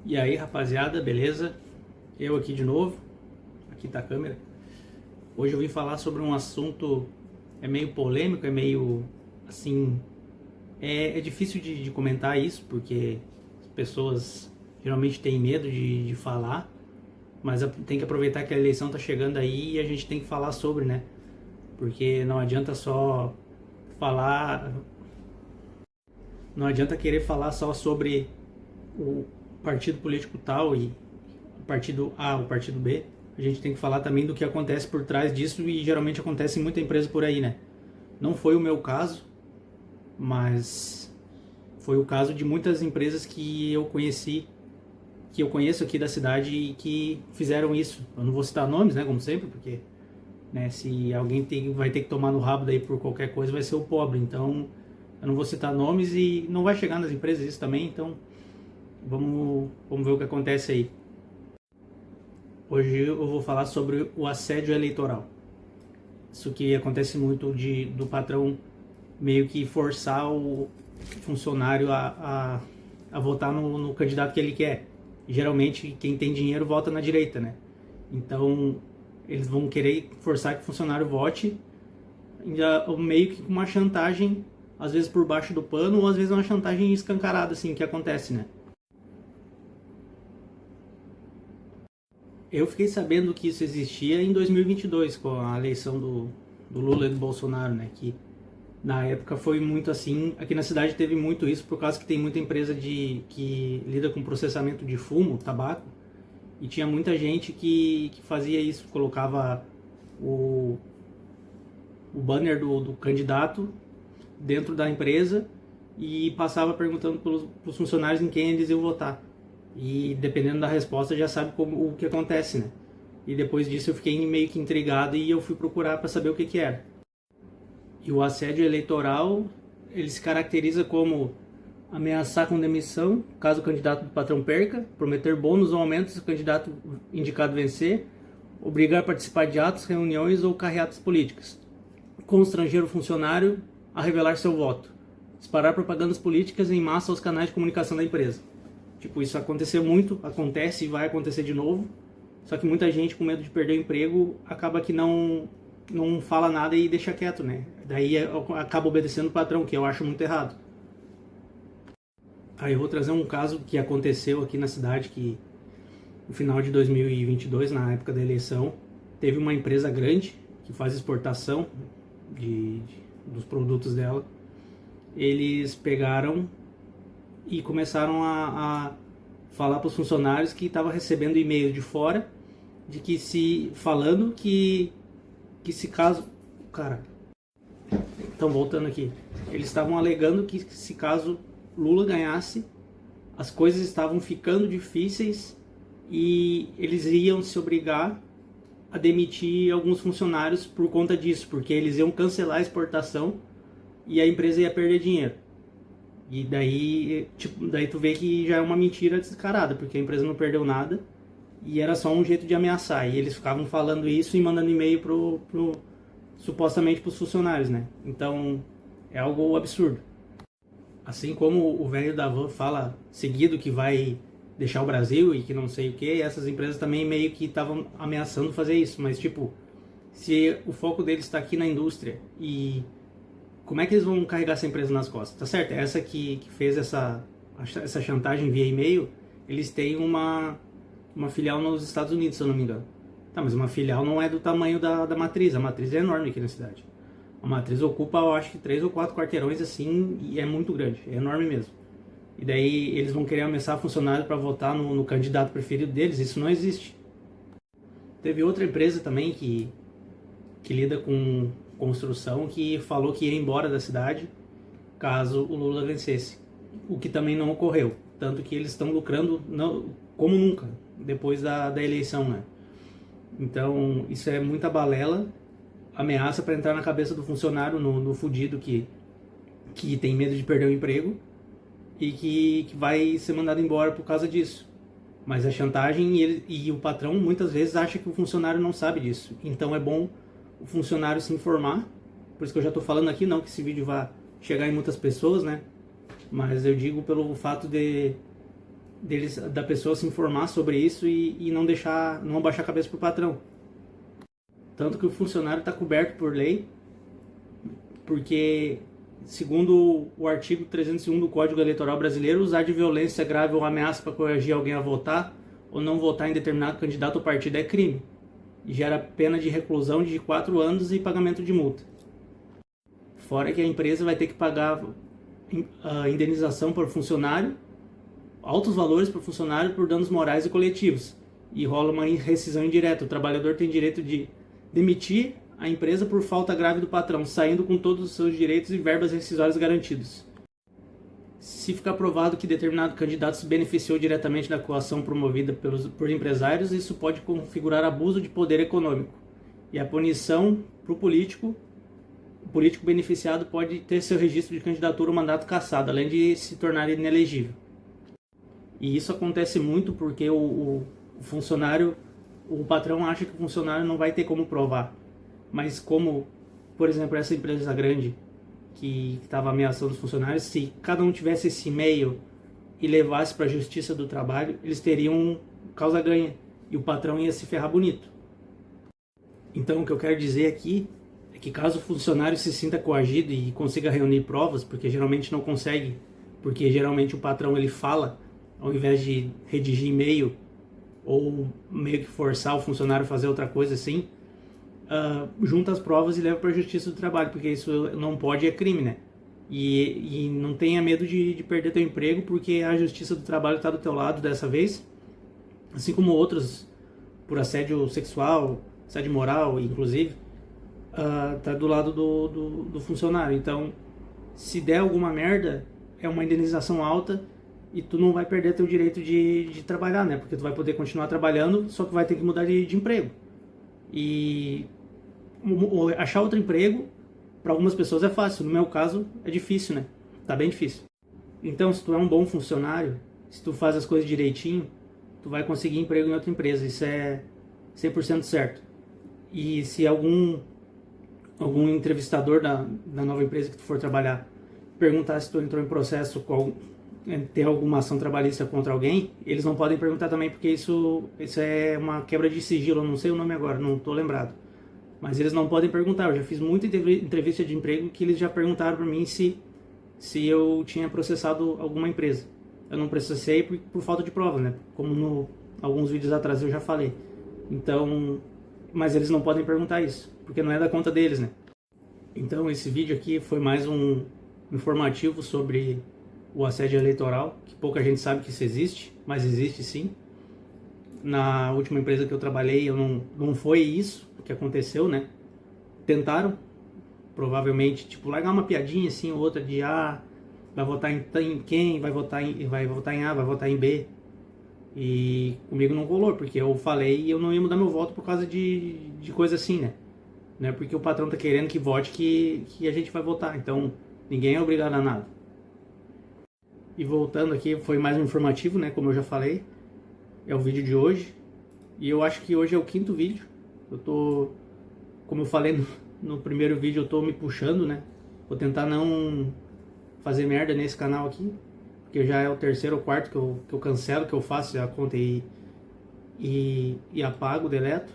E aí, rapaziada, beleza? Eu aqui de novo, aqui tá a câmera. Hoje eu vim falar sobre um assunto meio polêmico, meio assim, é difícil de comentar isso, porque as pessoas geralmente têm medo de falar, mas tem que aproveitar que a eleição tá chegando aí e a gente tem que falar sobre, né? Porque não adianta só falar, não adianta querer falar só sobre o partido político tal e o partido A, o partido B. A gente tem que falar também do que acontece por trás disso e geralmente acontece em muita empresa por aí, né? Não foi o meu caso, mas foi o caso de muitas empresas que eu conheci, que eu conheço aqui da cidade e que fizeram isso. Eu não vou citar nomes, né, como sempre, porque né, se alguém vai ter que tomar no rabo daí por qualquer coisa, vai ser o pobre. Então, eu não vou citar nomes e não vai chegar nas empresas isso também, então vamos ver o que acontece aí. Hoje eu vou falar sobre o assédio eleitoral. Isso que acontece muito do patrão meio que forçar o funcionário a votar no candidato que ele quer. Geralmente quem tem dinheiro vota na direita, né? Então eles vão querer forçar que o funcionário vote meio que com uma chantagem, às vezes por baixo do pano, ou às vezes uma chantagem escancarada, assim, que acontece, né? Eu fiquei sabendo que isso existia em 2022, com a eleição do Lula e do Bolsonaro, né? Que na época foi muito assim. Aqui na cidade teve muito isso, por causa que tem muita empresa que lida com processamento de fumo, tabaco, e tinha muita gente que fazia isso, colocava o banner do candidato dentro da empresa e passava perguntando pros funcionários em quem eles iam votar. E dependendo da resposta já sabe o que acontece, né? E depois disso eu fiquei meio que intrigado e eu fui procurar para saber o que era. E o assédio eleitoral, ele se caracteriza como ameaçar com demissão caso o candidato do patrão perca, prometer bônus ou aumentos se o candidato indicado vencer, obrigar a participar de atos, reuniões ou carreatas políticas, constranger o funcionário a revelar seu voto, disparar propagandas políticas em massa aos canais de comunicação da empresa. Tipo, isso aconteceu muito, acontece e vai acontecer de novo. Só que muita gente, com medo de perder o emprego, acaba que não fala nada e deixa quieto, né? Daí acaba obedecendo o patrão, que eu acho muito errado. Aí eu vou trazer um caso que aconteceu aqui na cidade, que no final de 2022, na época da eleição, teve uma empresa grande que faz exportação dos produtos dela. Eles pegaram e começaram a falar para os funcionários que estava recebendo e-mail de fora, de que falando que se caso... Cara, então voltando aqui, eles estavam alegando que se caso Lula ganhasse, as coisas estavam ficando difíceis e eles iam se obrigar a demitir alguns funcionários por conta disso, porque eles iam cancelar a exportação e a empresa ia perder dinheiro. E daí, tipo, daí tu vê que já é uma mentira descarada, porque a empresa não perdeu nada e era só um jeito de ameaçar. E eles ficavam falando isso e mandando e-mail supostamente pros funcionários, né? Então, é algo absurdo. Assim como o velho da van fala seguido que vai deixar o Brasil e que não sei o que, essas empresas também meio que estavam ameaçando fazer isso. Mas, tipo, se o foco deles está aqui na indústria e como é que eles vão carregar essa empresa nas costas? Tá certo, essa que fez essa chantagem via e-mail, eles têm uma filial nos Estados Unidos, se eu não me engano. Tá, mas uma filial não é do tamanho da matriz, a matriz é enorme aqui na cidade. A matriz ocupa, eu acho que 3 ou 4 quarteirões assim, e é muito grande, é enorme mesmo. E daí eles vão querer ameaçar funcionário para votar no candidato preferido deles, isso não existe. Teve outra empresa também que lida com construção, que falou que ia embora da cidade caso o Lula vencesse, o que também não ocorreu, tanto que eles estão lucrando como nunca depois da eleição, né? Então isso é muita balela, ameaça para entrar na cabeça do funcionário, no fudido que tem medo de perder o emprego e que vai ser mandado embora por causa disso. Mas a chantagem e o patrão muitas vezes acha que o funcionário não sabe disso, então é bom o funcionário se informar. Por isso que eu já estou falando aqui, não que esse vídeo vá chegar em muitas pessoas, né? Mas eu digo pelo fato da pessoa se informar sobre isso e não abaixar a cabeça pro patrão. Tanto que o funcionário está coberto por lei, porque, segundo o artigo 301 do Código Eleitoral Brasileiro, usar de violência grave ou ameaça para coagir alguém a votar ou não votar em determinado candidato ou partido é crime, e gera pena de reclusão de 4 anos e pagamento de multa. Fora que a empresa vai ter que pagar a indenização por funcionário, altos valores por funcionário por danos morais e coletivos, e rola uma rescisão indireta. O trabalhador tem direito de demitir a empresa por falta grave do patrão, saindo com todos os seus direitos e verbas rescisórias garantidos. Se ficar provado que determinado candidato se beneficiou diretamente da coação promovida por empresários, isso pode configurar abuso de poder econômico. E a punição para o político beneficiado pode ter seu registro de candidatura ou mandato cassado, além de se tornar inelegível. E isso acontece muito porque o patrão acha que o funcionário não vai ter como provar. Mas como, por exemplo, essa empresa grande que estava ameaçando os funcionários, se cada um tivesse esse e-mail e levasse para a Justiça do Trabalho, eles teriam causa ganha e o patrão ia se ferrar bonito. Então o que eu quero dizer aqui é que caso o funcionário se sinta coagido e consiga reunir provas, porque geralmente não consegue, porque geralmente o patrão ele fala, ao invés de redigir e-mail ou meio que forçar o funcionário a fazer outra coisa assim, junta as provas e leva para a Justiça do Trabalho, porque isso não pode, é crime, né? E não tenha medo de perder teu emprego, porque a Justiça do Trabalho está do teu lado dessa vez, assim como outros por assédio sexual, assédio moral, inclusive, tá do lado do funcionário. Então, se der alguma merda, é uma indenização alta e tu não vai perder teu direito de trabalhar, né? Porque tu vai poder continuar trabalhando, só que vai ter que mudar de emprego. E achar outro emprego, para algumas pessoas é fácil, no meu caso é difícil, né? Tá bem difícil. Então, se tu é um bom funcionário, se tu faz as coisas direitinho, tu vai conseguir emprego em outra empresa, isso é 100% certo. E se algum entrevistador da nova empresa que tu for trabalhar perguntar se tu entrou em processo tem alguma ação trabalhista contra alguém, eles não podem perguntar também, porque isso é uma quebra de sigilo, eu não sei o nome agora, não estou lembrado. Mas eles não podem perguntar. Eu já fiz muita entrevista de emprego que eles já perguntaram para mim se eu tinha processado alguma empresa. Eu não processei por falta de prova, né? Como alguns vídeos atrás eu já falei. Então, mas eles não podem perguntar isso, porque não é da conta deles, né? Então esse vídeo aqui foi mais um informativo sobre o assédio eleitoral, que pouca gente sabe que isso existe, mas existe sim. Na última empresa que eu trabalhei, não foi isso que aconteceu, né? Tentaram, provavelmente, tipo, largar uma piadinha assim ou outra de vai votar em quem, vai votar em A, vai votar em B. E comigo não rolou, porque eu falei e eu não ia mudar meu voto por causa de coisa assim, né? Não é porque o patrão tá querendo que vote que a gente vai votar. Então, ninguém é obrigado a nada. E voltando aqui, foi mais um informativo, né? Como eu já falei, é o vídeo de hoje. E eu acho que hoje é o 5º vídeo. Como eu falei no primeiro vídeo, eu tô me puxando, né? Vou tentar não fazer merda nesse canal aqui, porque já é o 3º ou 4º que eu cancelo, que eu faço a conta e apago, deleto.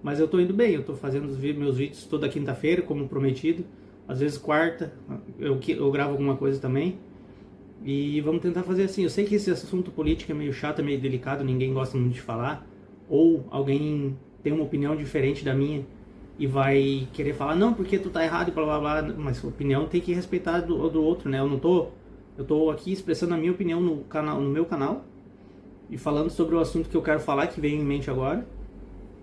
Mas eu tô indo bem, eu tô fazendo meus vídeos toda quinta-feira, como prometido. Às vezes quarta, eu gravo alguma coisa também. E vamos tentar fazer assim. Eu sei que esse assunto político é meio chato, é meio delicado, ninguém gosta muito de falar. Ou alguém tem uma opinião diferente da minha e vai querer falar, não, porque tu tá errado e blá blá blá. Mas a opinião tem que respeitar do outro, né? Eu tô aqui expressando a minha opinião no meu canal e falando sobre o assunto que eu quero falar, que veio em mente agora.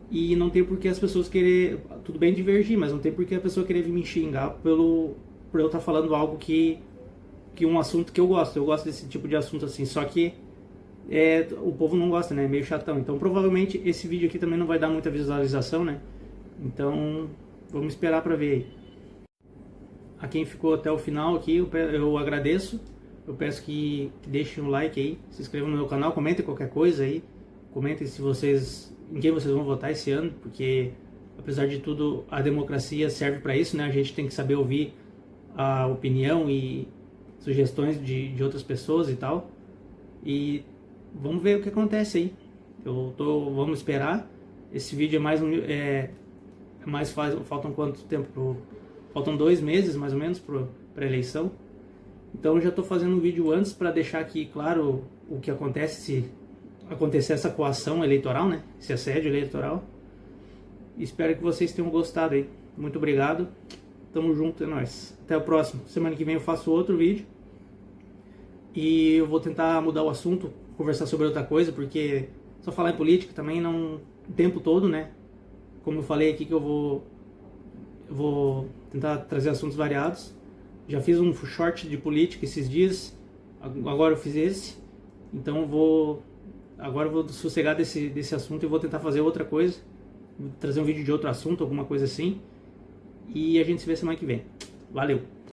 E não tem por que as pessoas querer, tudo bem divergir, mas não tem por que a pessoa querer vir me xingar por eu estar falando algo que um assunto que eu gosto desse tipo de assunto assim, só que o povo não gosta, né, é meio chatão. Então provavelmente esse vídeo aqui também não vai dar muita visualização, né, então vamos esperar pra ver aí. A quem ficou até o final aqui, eu agradeço, eu peço que deixem um like aí, se inscrevam no meu canal, comentem qualquer coisa aí, comentem em quem vocês vão votar esse ano, porque apesar de tudo a democracia serve para isso, né, a gente tem que saber ouvir a opinião e sugestões de outras pessoas e tal. E vamos ver o que acontece aí. Vamos esperar. Esse vídeo é mais faltam quanto tempo? Faltam 2 meses mais ou menos para a eleição. Então eu já estou fazendo um vídeo antes para deixar aqui claro o que acontece se acontecer essa coação eleitoral, né? Esse assédio eleitoral. Espero que vocês tenham gostado aí. Muito obrigado. Tamo junto, é nóis. Até o próximo. Semana que vem eu faço outro vídeo. E eu vou tentar mudar o assunto, conversar sobre outra coisa, porque só falar em política também não... o tempo todo, né? Como eu falei aqui que eu vou tentar trazer assuntos variados. Já fiz um short de política esses dias, agora eu fiz esse. Então agora eu vou sossegar desse assunto e vou tentar fazer outra coisa. Vou trazer um vídeo de outro assunto, alguma coisa assim. E a gente se vê semana que vem. Valeu!